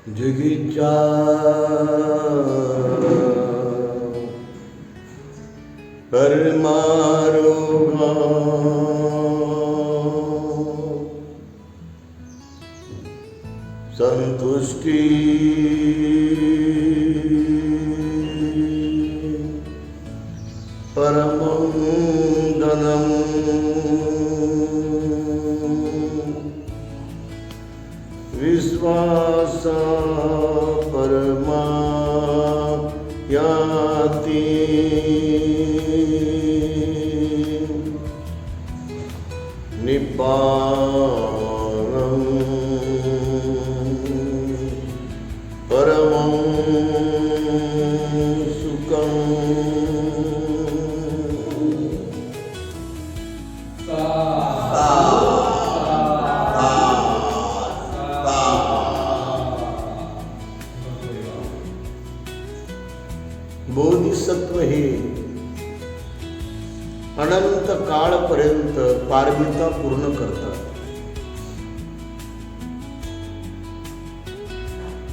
जगीच्या परमारोगा संतुष्टी परमं धनम् विश्वासा परमा याति निब्बानं परमं सुखम् बोधिसत्व हे अनंत काळपर्यंत पारमिता पूर्ण करतात.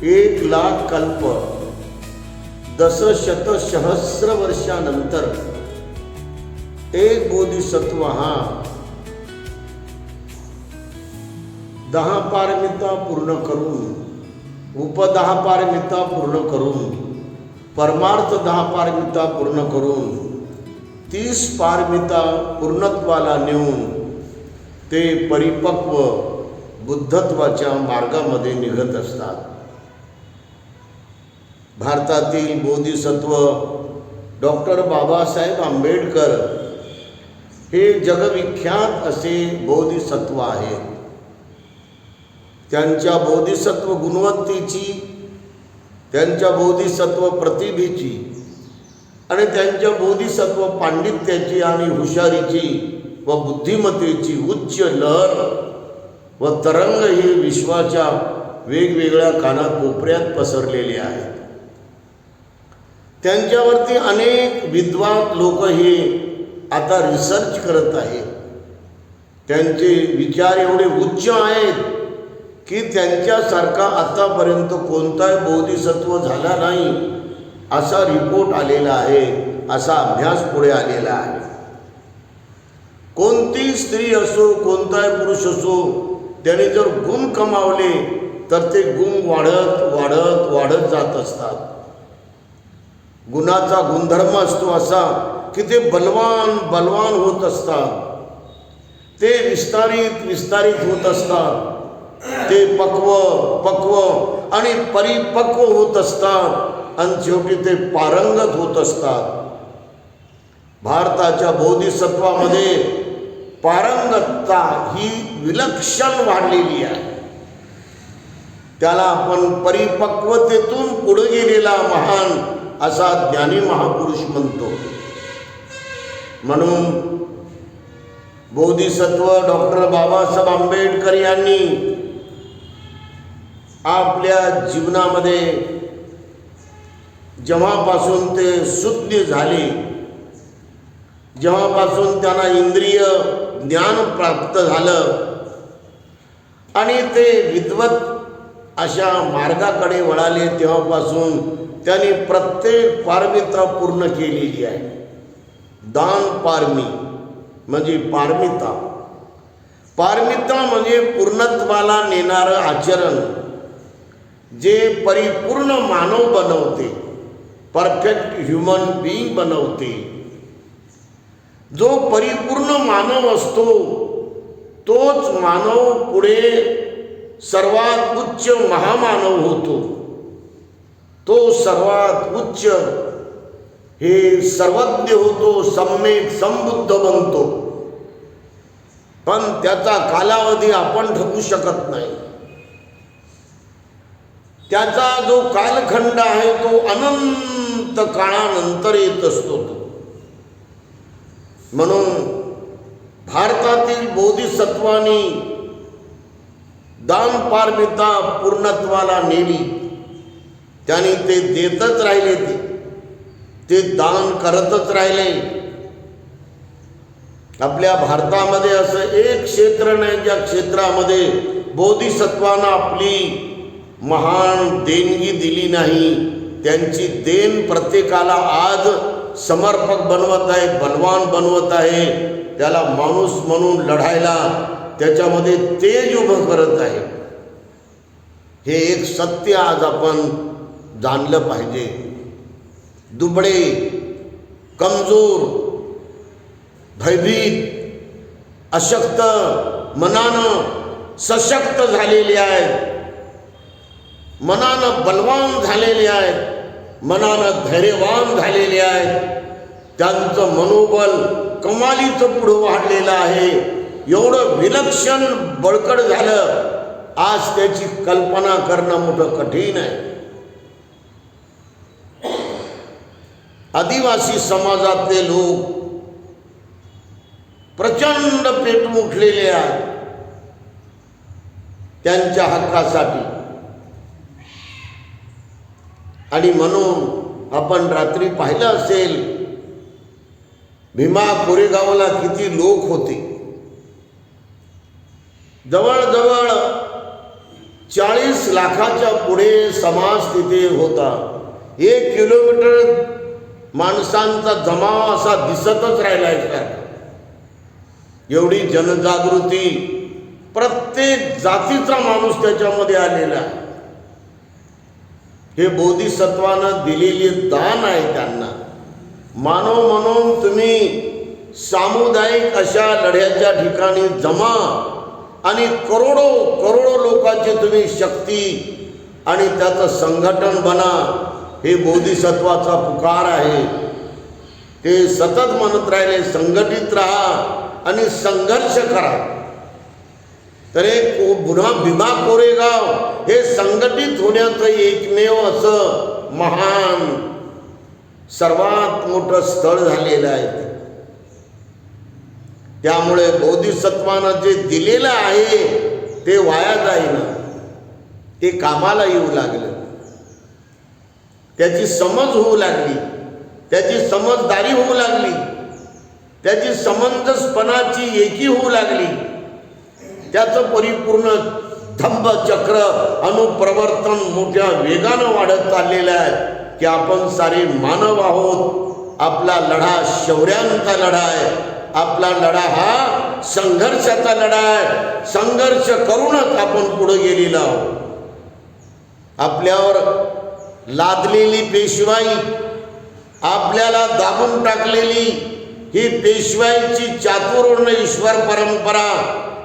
1,00,000 कल्प दशशत सहस्र वर्षानंतर एक बोधिसत्व हा 10 पारमिता पूर्ण करून, उपदहा पारमिता पूर्ण करून, परमार्थ 10 पारमिता पूर्ण करून 30 पारमिता पूर्णत्वाला नेऊन ते परिपक्व बुद्धत्वाच्या मार्गामध्ये निघत असतात. भारतातील बोधिसत्व डॉक्टर बाबासाहेब आंबेडकर हे जगविख्यात असे बोधिसत्व आहेत. त्यांच्या बोधिसत्व गुणवत्तेची, त्यांच्या बोधिसत्व प्रतिभेची आणि त्यांच्या बोधिसत्व पांडित्याची आणि हुशारीची व बुद्धिमत्तेची उच्च लहर व तरंग हे विश्वाच्या वेगवेगळ्या कानाकोपऱ्यात पसरलेले आहेत. त्यांच्यावरती अनेक विद्वान लोक हे आता रिसर्च करत आहेत. त्यांचे विचार एवढे उच्च आहेत की त्यांच्यासारखा आतापर्यंत कोणताही बोधिसत्व झाला नाही असा रिपोर्ट आलेला आहे, असा अभ्यास पुढे आलेला आहे. कोणती स्त्री असो, कोणताही पुरुष असो, त्याने जर गुण कमावले तर ते गुण वाढत वाढत वाढत जात असतात. गुणाचा गुणधर्म असतो असा की ते बलवान बलवान होत असतात, ते विस्तारित विस्तारित होत असतात, ते पक्व आणि परिपक्व होत असतात आणि शेवटी ते पारंगत होत असतात. भारताच्या बोधिसत्वामध्ये पारंगतता ही विलक्षण वाढलेली आहे. त्याला आपण परिपक्वतेतून पुढे गेलेला महान असा ज्ञानी महापुरुष म्हणतो. म्हणून बोधिसत्व डॉक्टर बाबासाहेब आंबेडकर यांनी आपल्या जीवनामध्ये जेव्हापासून ते सुज्ञ झाले, जेव्हापासून त्यांना इंद्रिय ज्ञान प्राप्त झालं आणि ते विद्वत अशा मार्गाकडे वळाले, तेव्हापासून त्यांनी प्रत्येक पारमिता पूर्ण केलेली आहे. दान पारमी म्हणजे पारमिता, पारमिता म्हणजे पूर्णत्वाला नेणारं आचरण जे परिपूर्ण मानव बनवते, परफेक्ट ह्युमन बीइंग बनवते. जो परिपूर्ण मानव असतो तोच मानव पुढे सर्वात उच्च महामानव होतो. तो सर्वात उच्च हे सर्वज्ञ होतो, सम्यक संबुद्ध बनतो. पण त्याचा कालावधी आपण ठरवू शकत नाही. त्याचा जो कालखंड आहे तो अनंत काळानंतर येत असतो. म्हणून भारतातील बोधिसत्वांनी दान पारमिता पूर्णत्वाला नेली. त्यांनी ते देतच राहिले, ते दान करतच राहिले. आपल्या भारतामध्ये असं एक क्षेत्र नाही ज्या क्षेत्रामध्ये बोधिसत्वांना आपली महान देणगी दिली नाही, त्यांची देण प्रत्येकाला आज समर्पक बनवत आहे, बलवान बनवत आहे, त्याला माणूस म्हणून लढायला त्याच्यामध्ये तेज उभं करत आहे. हे एक सत्य आज आपण जाणलं पाहिजे. दुबळे, कमजोर, भयभीत, अशक्त मनानं सशक्त झालेले आहेत, मनानं बलवान झालेले आहेत, मनानं धैर्यवान झालेले आहेत. त्यांचं मनोबल कमालीचं पुढं वाढलेलं आहे. एवढं विलक्षण बळकट झालं, आज त्याची कल्पना करणं मोठं कठीण आहे. आदिवासी समाजातले लोक प्रचंड पेटून उठलेले आहेत त्यांच्या हक्कासाठी. आणि म्हणून आपण रात्री पाहिलं असेल, भीमा कोरेगावला किती लोक होते. जवळजवळ 40 लाखाच्या पुढे समाज तिथे होता. 1 किलोमीटर माणसांचा जमाव असा दिसतच राहिला. एवढी जनजागृती, प्रत्येक जातीचा माणूस त्याच्यामध्ये आलेला आहे. हे बोधिसत्वानं दिलेली दान आहे त्यांना. मानव म्हणून तुम्ही सामुदायिक अशा लढ्याच्या ठिकाणी जमा आणि करोडो लोकांची तुम्ही शक्ती आणि त्याचं संघटन बना. हे बोधिसत्वाचा पुकार आहे. ते सतत म्हणत राहिले, संघटित राहा आणि संघर्ष करा. तर भीमा कोरेगाव हे संघटित होण्याचं एकमेव असं महान सर्वात मोठं स्थळ झालेलं आहे. त्यामुळे बोधिसत्वानं जे दिलेलं आहे ते वाया जाईना, ते कामाला येऊ लागलं. त्याची समज होऊ लागली, त्याची समजदारी होऊ लागली, त्याची समंजसपणाची एकी होऊ लागली. त्याचं परिपूर्ण धम्मचक्र अनुप्रवर्तन मोठ्या वेगानं वाढत चाललेलं आहे की आपण सारे मानव आहोत. आपला लढा शौर्यांचा लढा आहे. आपला लढा हा संघर्षाचा लढा आहे. संघर्ष करूनच आपण पुढे गेलेलो आहोत. आपल्यावर लादलेली पेशवाई, आपल्याला दाबून टाकलेली ही पेशवाईची चातुर्वर्ण ईश्वर परंपरा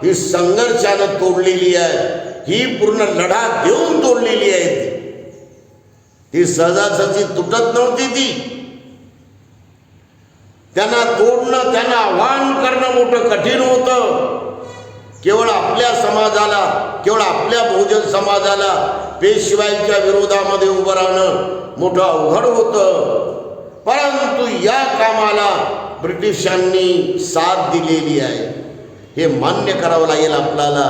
ही संघर्षानं तोडलेली आहे. ही पूर्ण लढा देऊन तोडलेली आहे. ती सहजासहजी तुटत नव्हती. ती त्यांना तोडणं, त्यांना आव्हान करणं मोठं कठीण होतं. केवळ आपल्या समाजाला, केवळ आपल्या बहुजन समाजाला पेशवाईच्या विरोधामध्ये उभं राहणं मोठं अवघड होतं. परंतु या कामाला ब्रिटिशांनी साथ दिलेली आहे, हे मान्य करावं लागेल आपल्याला.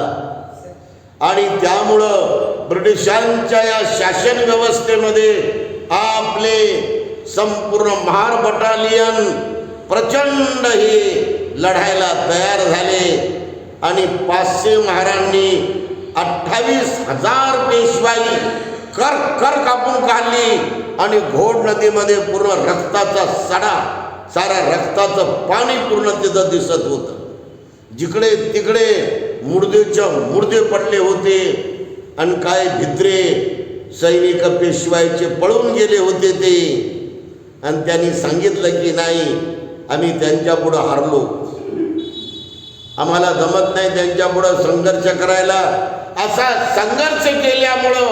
आणि त्यामुळं ब्रिटिशांच्या या शासन व्यवस्थेमध्ये आपले संपूर्ण महार बटालियन प्रचंड हे लढायला तयार झाले. आणि 500 महारांनी 28,000 पेशवाई कर कापून काढली. आणि घोड नदीमध्ये पूर्ण रक्ताचा सडा, सारा रक्ताचं पाणी पूर्ण तिथं दिसत होतं. जिकडे तिकडे मुर्दे पडले होते. आणि काय भित्रे सैनिक पेशवाईचे पळून गेले होते ते. आणि त्यांनी सांगितलं की नाही, आम्ही त्यांच्यापुढं हारलो, आम्हाला जमत नाही त्यांच्यापुढं संघर्ष करायला. असा संघर्ष केल्यामुळं,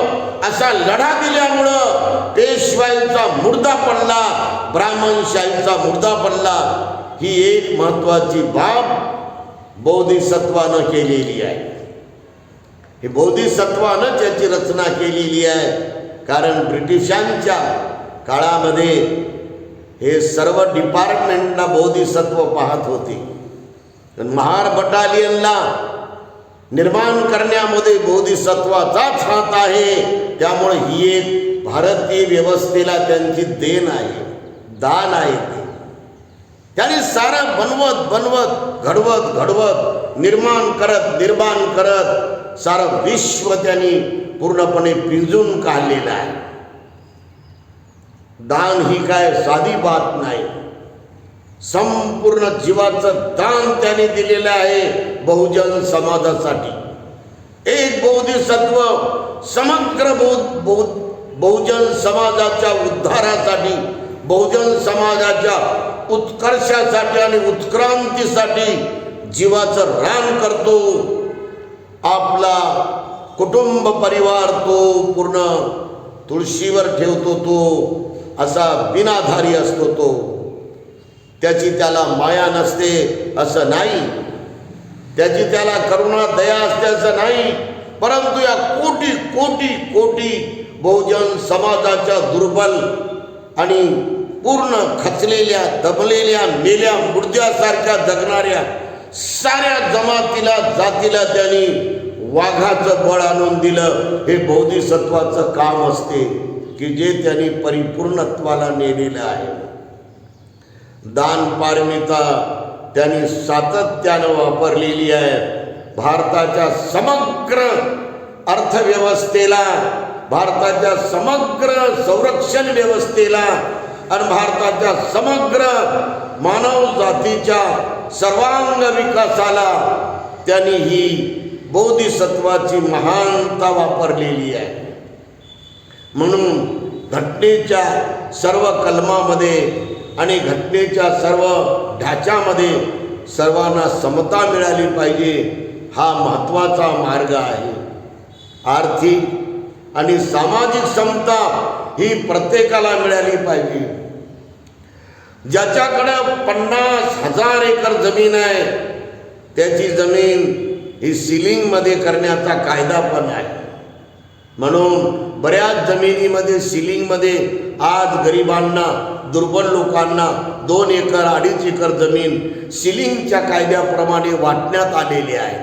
असा लढा दिल्यामुळं पेशवाईचा मुर्दा पडला, ब्राह्मणशाहीचा मुर्दा पडला. ही एक महत्वाची बाब बोधिसत्वानं केलेली आहे. हे बोधिसत्वानं त्याची रचना केलेली आहे. कारण ब्रिटिशांच्या काळामध्ये हे सर्व डिपार्टमेंटला बोधिसत्व पाहत होते. महार बटालियनला निर्माण करण्यामध्ये बोधिसत्वाचाच हात आहे. त्यामुळे ही एक भारतीय व्यवस्थेला त्यांची देण आहे, दान आहे. त्यांनी सारं बनवत घडवत निर्माण करत सारं विश्व त्यांनी पूर्णपणे पिंजून काढलेलं आहे. दान ही काय साधी बात नाही. संपूर्ण जीवाचं दान त्याने दिलेलं आहे बहुजन समाजासाठी. एक बोधिसत्व समग्र बहुजन समाजाच्या उद्धारासाठी, बहुजन समाजाच्या उत्कर्षासाठी आणि उत्क्रांतीसाठी जीवाचं रान करतो. आपला कुटुंब परिवार तो पूर्ण तुळशीवर ठेवतो. तो असा बिनाधारी असतो. तो त्याची त्याला माया नसते असं नाही, त्याची त्याला करुणा दया असते असं नाही. परंतु या कोटी कोटी कोटी बहुजन समाजाच्या दुर्बल आणि पूर्ण खचलेल्या, दबलेल्या, मेल्या मुर्द्यासारख्या जगणाऱ्या साऱ्या जमातीला, जातीला त्यांनी वाघाचं बळ आणून दिलं. हे बोधिसत्वाचं काम असते की जे त्यांनी परिपूर्णत्वाला नेलेलं आहे. दान पारमिता त्यांनी सातत्यानं वापरलेली आहे. भारताच्या समग्र अर्थव्यवस्थेला, भारताच्या समग्र संरक्षण व्यवस्थेला आणि भारताच्या समग्र मानव जातीच्या सर्वांग विकासाला त्यांनी ही बोधिसत्वाची महानता वापरलेली आहे. म्हणून घटनेच्या सर्व कलमामध्ये आणि घटनेच्या सर्व ढाच्यामध्ये सर्वांना समता मिळाली पाहिजे, हा महत्त्वाचा मार्ग आहे. आर्थिक आणि सामाजिक समता ही प्रत्येकाला मिळाली पाहिजे. ज्याच्याकडं 50,000 एकर जमीन आहे त्याची जमीन ही सिलिंगमध्ये करण्याचा कायदा पण आहे. म्हणून बऱ्याच जमिनीमध्ये सिलिंगमध्ये आज गरिबांना, दुर्बल लोकांना 2 एकर 2.5 एकर जमीन सिलिंगच्या कायद्याप्रमाणे वाटण्यात आलेली आहे.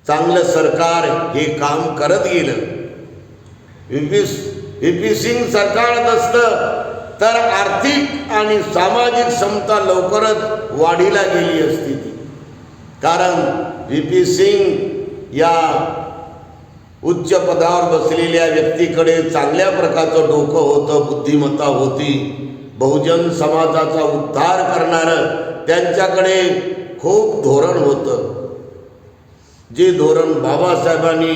चांगलं सरकार हे काम करत गेलं. व्ही.पी. सिंग सरकार असतं तर आर्थिक आणि सामाजिक समता लवकरच वाढीला गेली असती ती. कारण व्ही.पी. सिंग या उच्च पदावर बसलेल्या व्यक्तीकडे चांगल्या प्रकारचं डोकं होतं, बुद्धिमत्ता होती. बहुजन समाजाचा उद्धार करणारं त्यांच्याकडे खूप धोरण होतं. जे धोरण बाबासाहेबांनी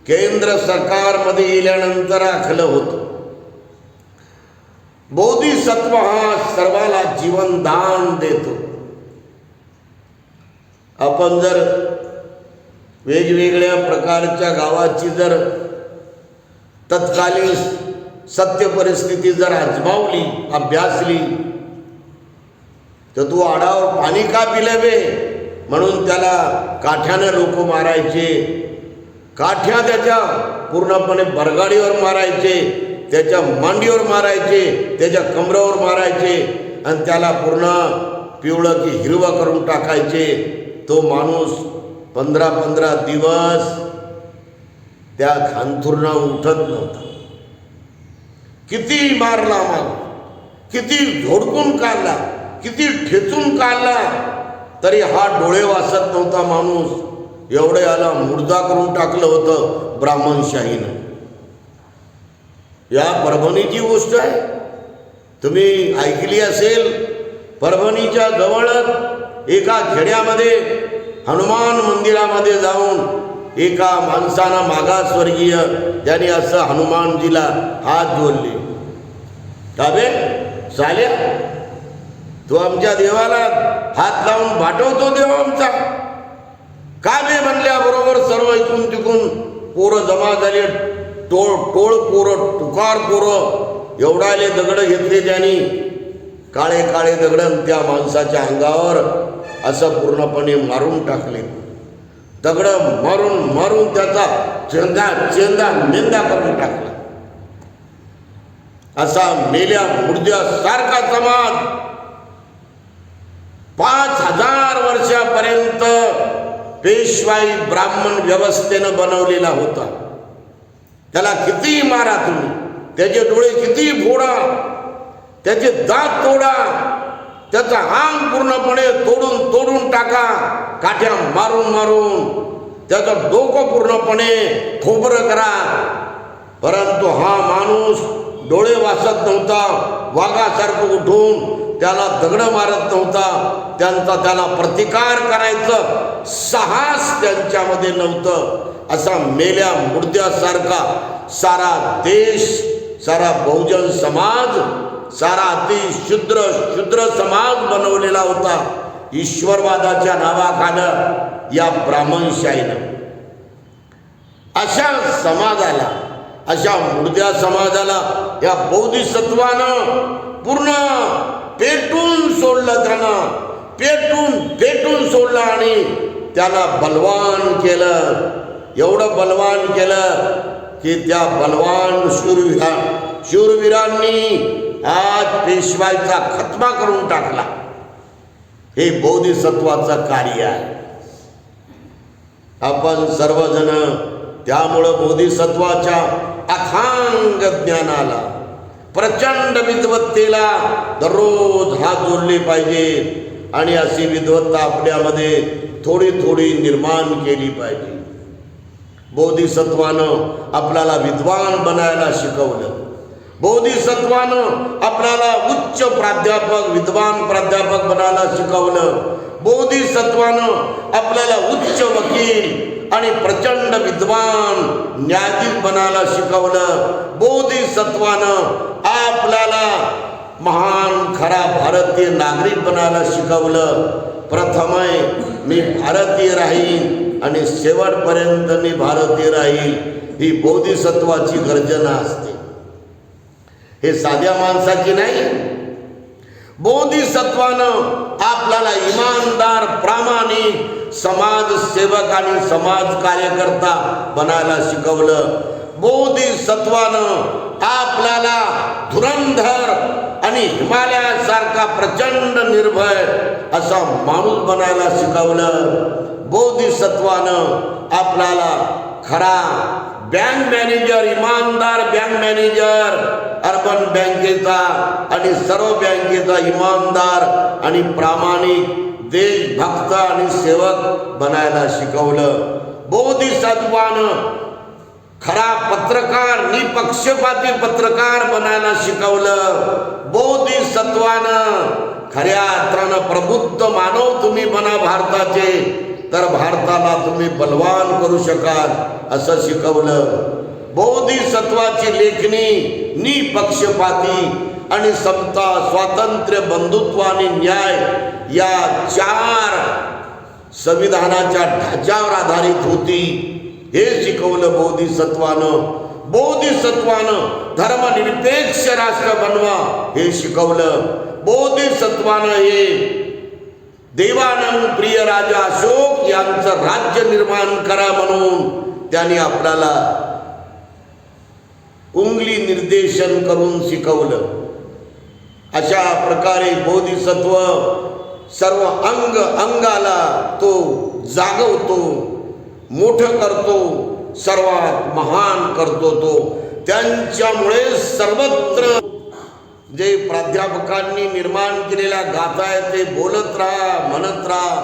केंद्र सरकारमध्ये गेल्यानंतर आखलं होतं. बोधिसत्व हा सर्वाला जीवनदान देतो. आपण जर वेगवेगळ्या प्रकारच्या गावाची जर तत्कालीन सत्य परिस्थिती जर आजमावली, अभ्यासली, तर तू आडावर पाणी का पिलवे म्हणून त्याला काठ्याने लोक मारायचे. काठ्या त्याच्या पूर्णपणे बरगाडीवर मारायचे, त्याच्या मांडीवर मारायचे, त्याच्या कमरावर मारायचे आणि त्याला पूर्ण पिवळं की हिरवं करून टाकायचे. तो माणूस 15-15 दिवस त्या खांथुरना उठत नव्हता. किती मारला माग, किती झोडपून काढला, किती ठेचून काढला, तरी हा डोळे वाचत नव्हता माणूस. एवढे आला मुर्दा करून टाकलं होतं ब्राह्मणशाहीनं. या परभणीची गोष्ट आहे, तुम्ही ऐकली असेल. परभणीच्या जवळच एका खेड्यामध्ये हनुमान मंदिरामध्ये जाऊन एका माणसानं, मागासवर्गीय, ज्याने असं हनुमानजीला हात जोडले. का बे साल्या, तू आमच्या देवाला हात लावून भाटवतो देव आमचा का बे म्हणल्याबरोबर सर्व इकडून तिकून पोरं जमा झाले. टोळ पोरं, टुकार पोरं, एवढाले दगड घेतले त्यांनी, काळे काळे दगड त्या माणसाच्या अंगावर असं पूर्णपणे मारून टाकले. दगड मारून मारून त्याचा चेंदा मेंदा करून टाकला. असा मेल्या मुर्द्यासारखा समाज 5000 वर्षापर्यंत पेशवाई ब्राह्मण व्यवस्थेनं बनवलेला होता. त्याला किती मारा तुम्ही, त्याचे डोळे किती फोडा, त्याचे दात तोडा, त्याचा अंग पूर्णपणे तोडून टाका, काठ्या मारून मारून त्याचं डोकं पूर्णपणे खोबरं करा. परंतु हा माणूस डोळे वाचत नव्हता, वाघासारखं उठून त्याला दगड मारत नव्हता, त्याला प्रतिकार करायचं साहस त्यांच्यामध्ये नव्हतं. असा मेल्या मुर्द्यासारखा सारा देश, सारा बहुजन समाज, सारा अति शूद्र समाज बनवलेला होता ईश्वरवादाच्या नावाखानं, या ब्राह्मणशाहीनं. अशा समाजाला, अशा मुर्द्या समाजाला या बोधिसत्वानं पूर्ण पेटून सोडलं. त्यानं पेटून सोडलं आणि त्याला बलवान केलं. एवढं बलवान केलं की त्या बलवान शूरवीरांनी आज पेशवाईचा खतमा करून टाकला. हे बोधिसत्वाचं कार्य आहे. आपण सर्वजण त्यामुळं बोधिसत्वाच्या अथांग ज्ञानाला, प्रचंड विद्वत्तेला दररोज हात जोडले पाहिजे आणि अशी विद्वत्ता आपल्यामध्ये थोडी थोडी निर्माण केली पाहिजे. बोधिसत्वानं आपल्याला विद्वान बनायला शिकवलं. बोधिसत्वानं आपल्याला उच्च प्राध्यापक, विद्वान प्राध्यापक बनायला शिकवलं. बोधिसत्वानं आपल्याला उच्च वकील आणि प्रचंड विद्वान न्यायाधीश बनायला शिकवलं. बोधिसत्वानं आपल्याला महान खरा भारतीय नागरिक बनायला शिकवलं. प्रथम मी भारतीय राहीन आणि शेवटपर्यंत मी भारतीय राहील, ही बोधिसत्वाची गर्जना असते. हे साध्या माणसाची नाही. बोधिसत्वानं आपल्याला इमानदार, प्रामाणिक समाजसेवक आणि समाज कार्यकर्ता बनायला शिकवलं. बोधिसत्वानं आपल्याला धुरंधर आणि हिमालयासारखा प्रचंड निर्भय असा माणूस बनायला शिकवलं. बोधिसत्वानं आपल्याला खरा बँक मॅनेजर, इमानदार बँक मॅनेजर, अर्बन बँकेचा आणि सर्व बँकेचा इमानदार आणि प्रामाणिक देशभक्त आणि सेवक बनायला शिकवलं. बोधिसत्वानं खरा पत्रकार, निपक्षपाती पत्रकार बनायला शिकवलं. बोधिसत्वानं खऱ्या अर्थानं प्रबुद्ध मानव तुम्ही बना भारताचे, तर भारताला तुम्ही बलवान करू शकाल असं शिकवलं. बोधिसत्वाची लेखणी निपक्षपाती आणि समता, स्वातंत्र्य, बंधुत्व आणि न्याय या 4 संविधानाच्या ढाच्यावर आधारित होती. हे शिकवलं बोधिसत्वानं. बोधिसत्वानं धर्मनिरपेक्ष राष्ट्र बनवा हे शिकवलं. बोधिसत्वानं हे देवानंद प्रिय राजा अशोक यांचं राज्य निर्माण करा म्हणून त्यांनी आपल्याला उंगली निर्देशन करून शिकवलं. अशा प्रकारे बोधिसत्व सर्व अंगाला तो जागवतो, मोठं करतो, सर्वात महान करतो तो. त्यांच्यामुळे सर्वत्र जे प्राध्यापकांनी निर्माण केलेल्या गाथा आहेत ते बोलत राहा, म्हणत राहा,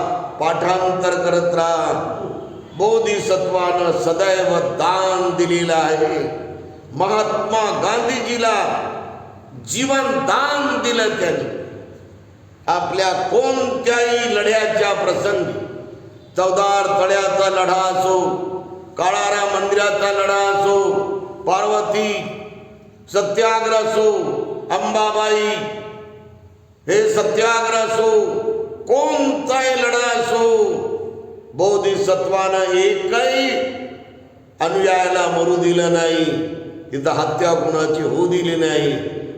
पाठांतर करत राहा. बोधिसत्वानं सदैव दान दिलेलं आहे. महात्मा गांधीजीला जीवन दान दिलं त्यांनी. आपल्या कोणत्याही लढ्याच्या प्रसंगी, चौदार तळ्याचा लढा असो, काळारा मंदिराचा लढा असो, पार्वती सत्याग्रह असो, अंबाबाई हे सत्याग्रह असो, कोणताही लढा असो, बोधिसत्वानं एकही अनुयायाला मरू दिलं नाही, तिथं हत्या कुणाची होऊ दिली नाही.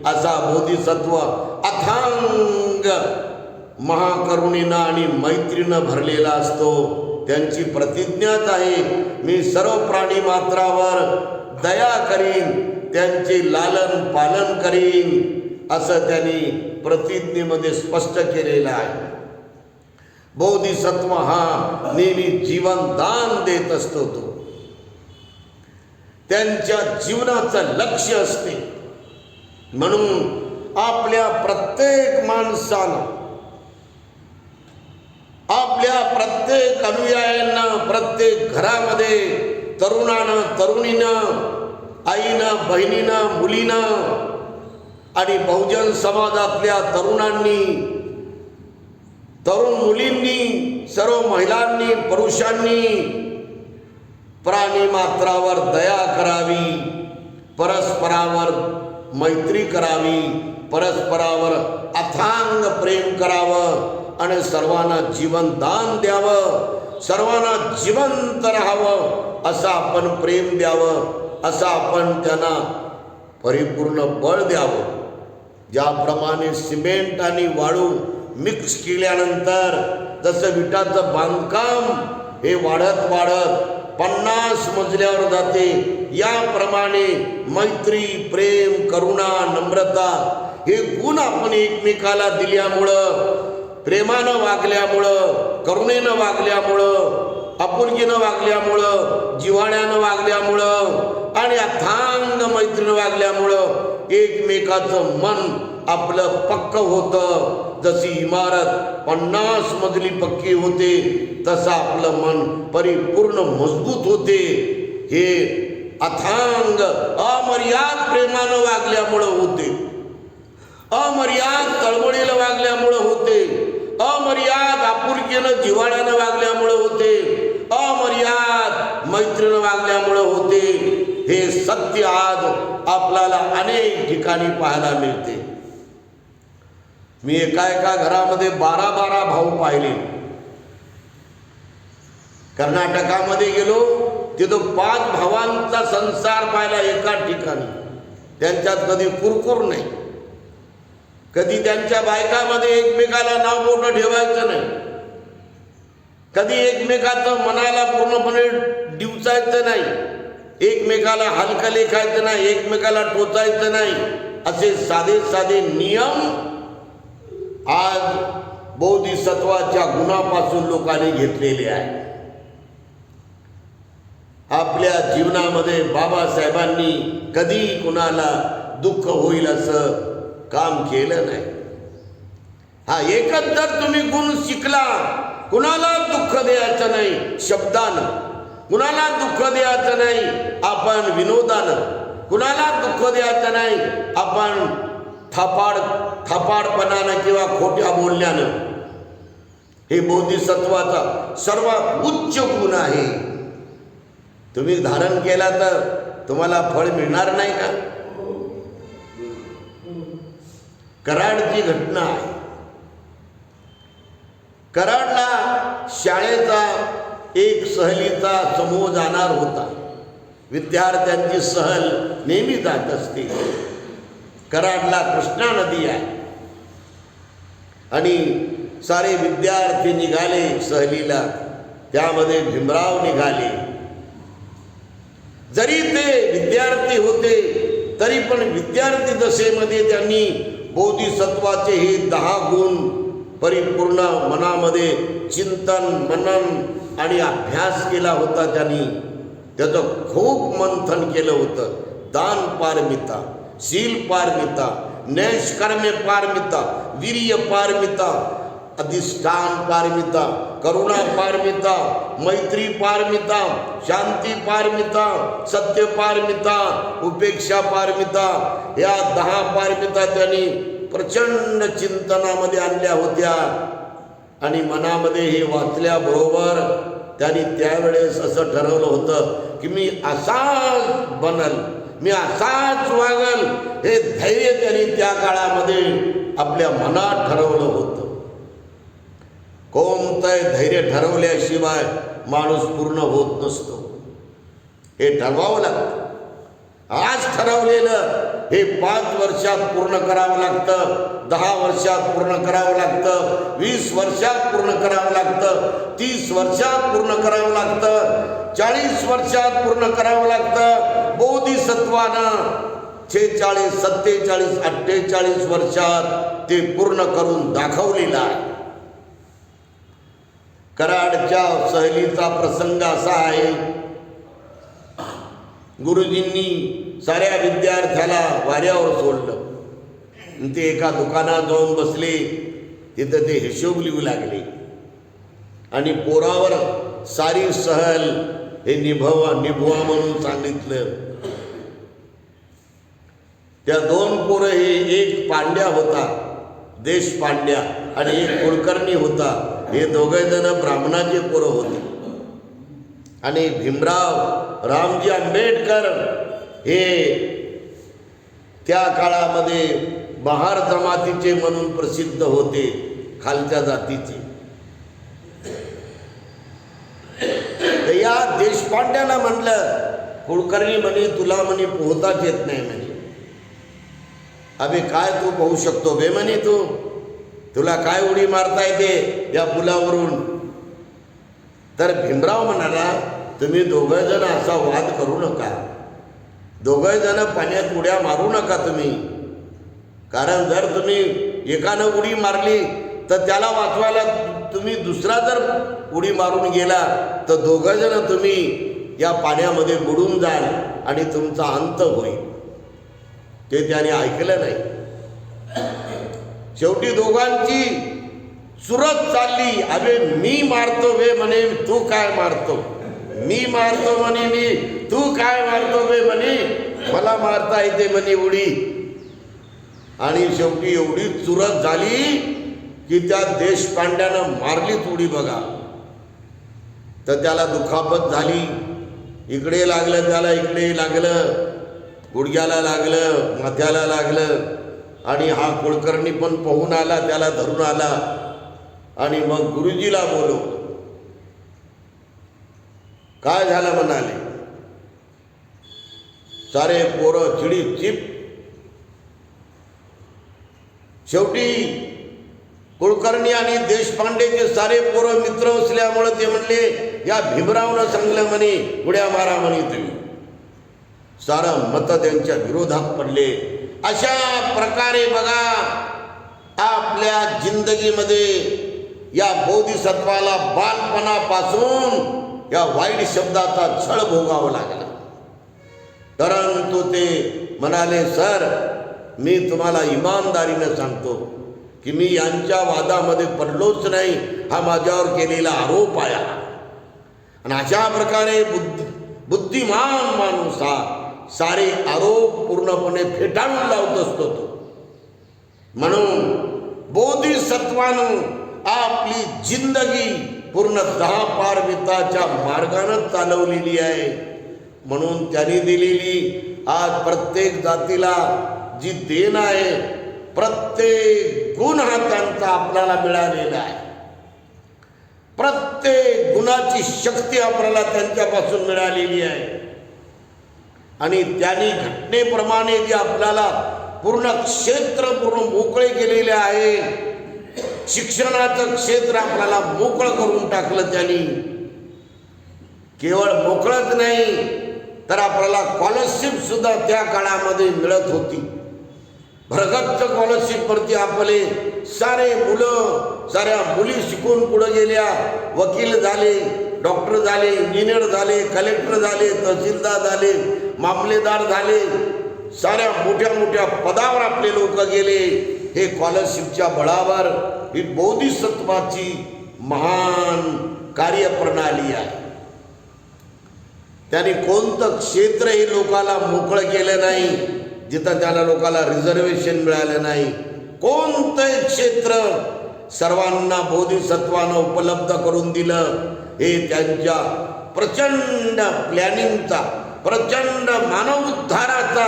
असा बोधिसत्व अथांग महाकरुणीनं आणि मैत्रीनं भरलेला असतो. त्यांची प्रतिज्ञाच आहे, मी सर्व प्राणी मात्रावर दया करीन, त्यांचे लालन पालन करीन, असं त्यांनी प्रतिज्ञेमध्ये स्पष्ट केलेलं आहे. बोधिसत्व हा नेहमी जीवन दान देत असतो. तो त्यांच्या जीवनाचं लक्ष्य असते. म्हणून आपल्या प्रत्येक माणसानं आपल्या प्रत्येक अनुयायांना, प्रत्येक घरामध्ये तरुणानं, तरुणीनं, आईनं, बहिणीनं, मुलीनं आणि बहुजन समाजातल्या तरुणांनी, तरुण मुलींनी, सर्व महिलांनी, पुरुषांनी प्राणी मात्रावर दया करावी, परस्परावर मैत्री करावी, परस्परावर अथांग प्रेम करावं आणि सर्वांना जीवन दान द्यावं, सर्वांना जिवंत राहावं असं आपण प्रेम द्यावं, असं आपण त्यांना परिपूर्ण बळ द्यावं. ज्याप्रमाणे सिमेंट आणि वाळू मिक्स केल्यानंतर जसं विटाचं बांधकाम हे वाढत वाढत 50 मजल्यावर जाते, याप्रमाणे मैत्री, प्रेम, करुणा, नम्रता हे गुण आपण एकमेकाला दिल्यामुळं, प्रेमानं वागल्यामुळं, करुणेनं वागल्यामुळं, आपुलकीनं वागल्यामुळं, जिव्हाळ्यानं वागल्यामुळं आणि अथांग मैत्रीनं वागल्यामुळं एकमेकाचं मन आपलं पक्क होतं. जशी इमारत 50 मजली पक्की होते तसं आपलं मन परिपूर्ण मजबूत होते. हे अथांग अमर्याद प्रेमानं वागल्यामुळं होते, अमर्याद तळमळीला वागल्यामुळं होते, अमर्याद आपुलकीनं जिव्हाळ्यानं वागल्यामुळं होते, अमर्याद मैत्रीनं वागल्यामुळं होते. हे सत्य आज आपल्याला अनेक ठिकाणी पाहायला मिळते. मी एका घरामध्ये 12 भाऊ पाहिले. कर्नाटकामध्ये गेलो, तिथं 5 भावांचा संसार पाहिला एका ठिकाणी. त्यांच्यात कधी कुरकुर नाही, कधी त्यांच्या बायकामध्ये एकमेकाला नाव मोठं ठेवायचं नाही, कधी एकमेकाचं मनाला पूर्णपणे डिवचायचं नाही, एकमेकाला हलकं लेखायचं नाही, एकमेकाला टोचायचं नाही. असे साधे साधे नियम आज बोधिसत्वाच्या गुणापासून लोकांनी घेतलेले आहे. आपल्या जीवनामध्ये बाबासाहेबांनी कधी कुणाला दुःख होईल असं काम केलं नाही. हा एकच जर तुम्ही गुण शिकला, कुणाला दुःख द्यायचं नाही शब्दानं, कुणाला दुःख द्यायचं नाही आपण विनोदानं, कुणाला दुःख द्यायचं नाही आपण थापाडपणानं किंवा खोट्या बोलण्यानं. हे बोधिसत्वाचा सर्वात उच्च गुण आहे. तुम्ही धारण केला तर तुम्हाला फळ मिळणार नाही का? कराडची घटना आहे. कराडला शाळेचा एक सहलीचा समूह जाणार होता. विद्यार्थ्यांची सहल नेहमी जात असते. कराडला कृष्णा नदी आहे आणि सारे विद्यार्थी निघाले सहलीला. त्यामध्ये भीमराव निघाले. जरी ते विद्यार्थी होते तरी पण विद्यार्थी दशेमध्ये त्यांनी बोधिसत्वाचे हे 10 गुण परिपूर्ण मनामध्ये चिंतन, मनन आणि अभ्यास केला होता. त्यांनी त्याचं खूप मंथन केलं होतं. दान पारमिता, शील पारमिता, नैष्कर्म्य पारमिता, वीर्य पारमिता, अधिष्ठान पारमिता, करुणा पारमिता, मैत्री पारमिता, शांती पारमिता, सत्य पारमिता, उपेक्षा पारमिता, या 10 पारमिता त्यांनी प्रचंड चिंतनामध्ये आणल्या होत्या. आणि मनामध्ये हे वाचल्याबरोबर त्यांनी त्यावेळेस असं ठरवलं होतं की मी असाच बनल, मी असाच वागल. हे धैर्य त्यांनी त्या काळामध्ये आपल्या मनात ठरवलं होतं. कोणतंही धैर्य ठरवल्याशिवाय माणूस पूर्ण होत नसतो. हे ठरवावं लागतं. आज ठरवलेलं हे 5 वर्षात पूर्ण करावं लागतं, 10 वर्षात पूर्ण करावं लागतं, 20 वर्षात पूर्ण करावं लागतं, 30 वर्षात पूर्ण करावं लागतं, 40 वर्षात पूर्ण करावं लागतं. बोधिसत्वानं 46, 47, 48 वर्षात ते पूर्ण करून दाखवलेलं आहे. कराडच्या सहलीचा प्रसंग असा आहे, गुरुजींनी साऱ्या विद्यार्थ्याला वाऱ्यावर सोडलं. ते एका दुकानात जाऊन बसले. तिथं ते हिशोब लिहू लागले. आणि पोरावर सारी सहल हे निभवा म्हणून सांगितलं. त्या दोन पोरं हे एक पांड्या होता देशपांड्या आणि एक कुलकर्णी होता. हे दोघे जण ब्राह्मणाचे पोरं होते. आणि भीमराव रामजी आंबेडकर हे त्या काळामध्ये महार जमातीचे म्हणून प्रसिद्ध होते, खालच्या जातीचे. तर या देशपांड्याला म्हणलं, कुलकर्णी म्हणे तुला म्हणे पोहताच येत नाही म्हणे. अबे काय तू पोहू शकतो बे म्हणे, तुला काय उडी मारता येते या पुलावरून. तर भीमराव म्हणाला तुम्ही दोघं जण असा वाद करू नका, दोघं जण पाण्यात उड्या मारू नका तुम्ही. कारण जर तुम्ही एकानं उडी मारली तर त्याला वाचवायला तुम्ही दुसरा जर उडी मारून गेला तर दोघं जण तुम्ही या पाण्यामध्ये बुडून जाल आणि तुमचा अंत होईल. ते त्याने ऐकलं नाही. शेवटी दोघांची सुरत चालली. अबे मी मारतो बे म्हणे, तू काय मारतो, मी मारतो म्हणे, मी तू काय मारतो बे म्हणे, मला मारता येते म्हणे उडी. आणि शेवटी एवढी चुरत झाली की त्या देशपांड्यानं मारलीच उडी बघा. तर त्याला दुखापत झाली. इकडे लागलं त्याला, इकडे लागलं, गुडघ्याला लागलं, माथ्याला लागलं. आणि हा कुलकर्णी पण पोहून आला, त्याला धरून आला. आणि मग गुरुजीला बोलवलं. काय झालं म्हणाले. सारे पोरं चिडी चिप. शेवटी कुलकर्णी आणि देशपांडेचे सारे पोरं मित्र असल्यामुळे ते म्हणले या भीमरावनं सांगलं म्हणे उड्या मारा म्हणे तुम्ही. सारं मत त्यांच्या विरोधात पडले. अशा प्रकारे बघा आपल्या जिंदगीमध्ये या बोधिसत्वाला बालपणापासून या वाईट शब्दाचा छळ भोगावा लागला. परंतु ते म्हणाले सर मी तुम्हाला इमानदारीनं सांगतो की मी यांच्या वादामध्ये पडलोच नाही, हा माझ्यावर केलेला आरोप आहे. आणि अशा प्रकारे बुद्धिमान माणूस हा सारे आरोप पूर्णपणे फेटाळून लावत असतो तो. म्हणून बोधिसत्वानं आपली जिंदगी पूर्ण 10 पारमिताच्या मार्गानं चालवलेली आहे. म्हणून त्यांनी दिलेली आज प्रत्येक जातीला जी देण आहे, प्रत्येक गुण हा त्यांचा आपल्याला मिळालेला आहे. प्रत्येक गुणाची शक्ती आपल्याला त्यांच्यापासून मिळालेली आहे. आणि त्यांनी घटनेप्रमाणे जे आपल्याला पूर्ण क्षेत्र पूर्ण मोकळे केलेले आहे. शिक्षणाचं क्षेत्र आपल्याला मोकळं करून टाकलं त्यांनी. केवळ मोकळंच नाही तर आपल्याला स्कॉलरशिप सुद्धा त्या काळामध्ये मिळत होती. भरगच्च स्कॉलरशिपवरती आपले सारे मुलं साऱ्या मुली शिकून पुढे गेल्या, वकील झाले, डॉक्टर झाले, इंजिनियर झाले, कलेक्टर झाले, तहसीलदार झाले, मामलेदार झाले, साऱ्या मोठ्या मोठ्या पदावर आपले लोक गेले. हे स्कॉलरशिपच्या बळावर ही बोधिसत्वाची महान कार्यप्रणाली आहे. त्यांनी कोणतं क्षेत्र हे लोकाला मोकळं केलं नाही जिथं त्याला लोकाला रिझर्वेशन मिळालं नाही. कोणतंही क्षेत्र सर्वांना बोधिसत्वानं उपलब्ध करून दिलं. हे त्यांच्या प्रचंड प्लॅनिंगचा, प्रचंड मानव उद्धाराचा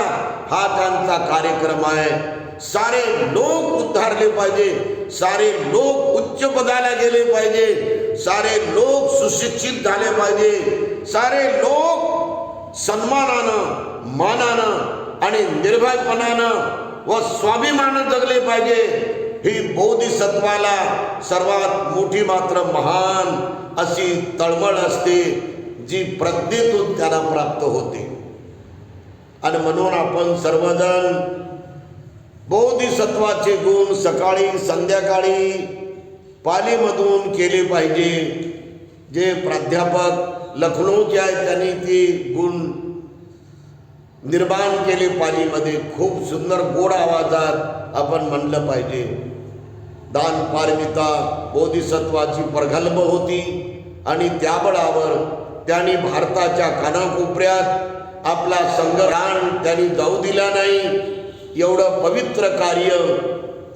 हा त्यांचा कार्यक्रम आहे. सारे लोक उद्धारले पाहिजे, सारे लोक उच्च पदाला गेले पाहिजे, सारे लोक सुशिक्षित झाले पाहिजे, सारे लोक सन्मानानं, मानानं आणि निर्भयपणानं व स्वाभिमानानं जगले पाहिजे. ही बोधिसत्वाला सर्वात मोठी मात्र महान अशी तळमळ असते जी प्रज्ञेतून त्याला प्राप्त होते. आणि म्हणून आपण सर्वजण बोधिसत्वाचे गुण सकाळी संध्याकाळी पालीमधून केले पाहिजे. जे प्राध्यापक लखनौचे आहेत त्यांनी ते गुण निर्माण केले पालीमध्ये. खूप सुंदर गोड आवाजात आपण म्हणलं पाहिजे. दान पारमिता बोधिसत्वाची प्रगल्भ होती आणि त्या बळावर त्यांनी भारताच्या कानाकोपऱ्यात आपला संग्राम त्यांनी जाऊ दिला नाही. एवढं पवित्र कार्य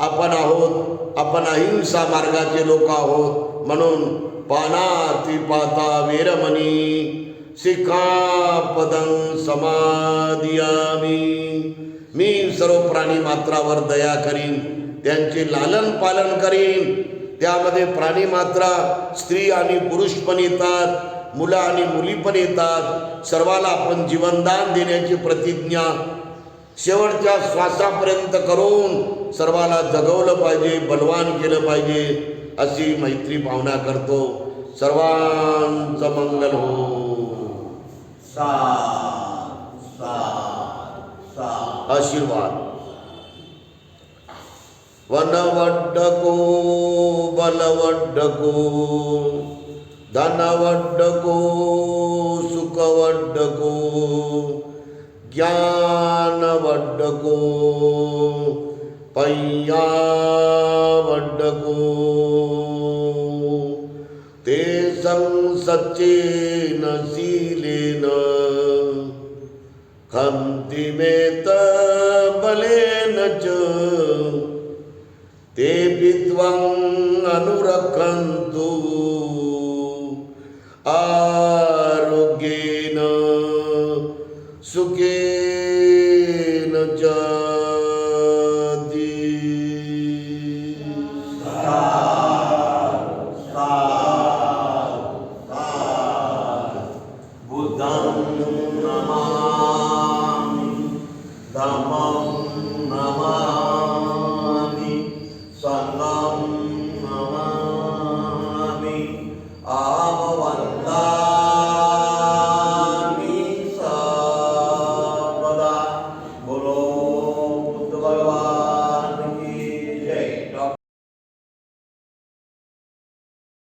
आपण आहोत. आपण अहिंसा मार्गाचे लोक आहोत. म्हणून पानातिपाता वेरमणी सिक्खापदं समादियामी. मी सर्व प्राणी मात्रावर दया करीन, त्यांचे लालन पालन करीन. त्यामध्ये प्राणी मात्रा स्त्री आणि पुरुष पण येतात, मुलं आणि मुली पण येतात. सर्वाला आपण जीवनदान देण्याची प्रतिज्ञा शेवटच्या श्वासापर्यंत करून सर्वाला जगवलं पाहिजे, बलवान केलं पाहिजे अशी मैत्री भावना करतो. सर्वांचं मंगल हो. आशीर्वाद. वनवड्डको बलवड्डको धनवड्डको सुखवड्डको ज्ञानवड्डको पय्यावड्डको ते सच्चेन शीलेन खन्तिमेत बलेन च ते विद्वां अनुरक्षन्तु आरोग्येन सुखेन च. बुद्धं नमामि धम्मं नमामि संघं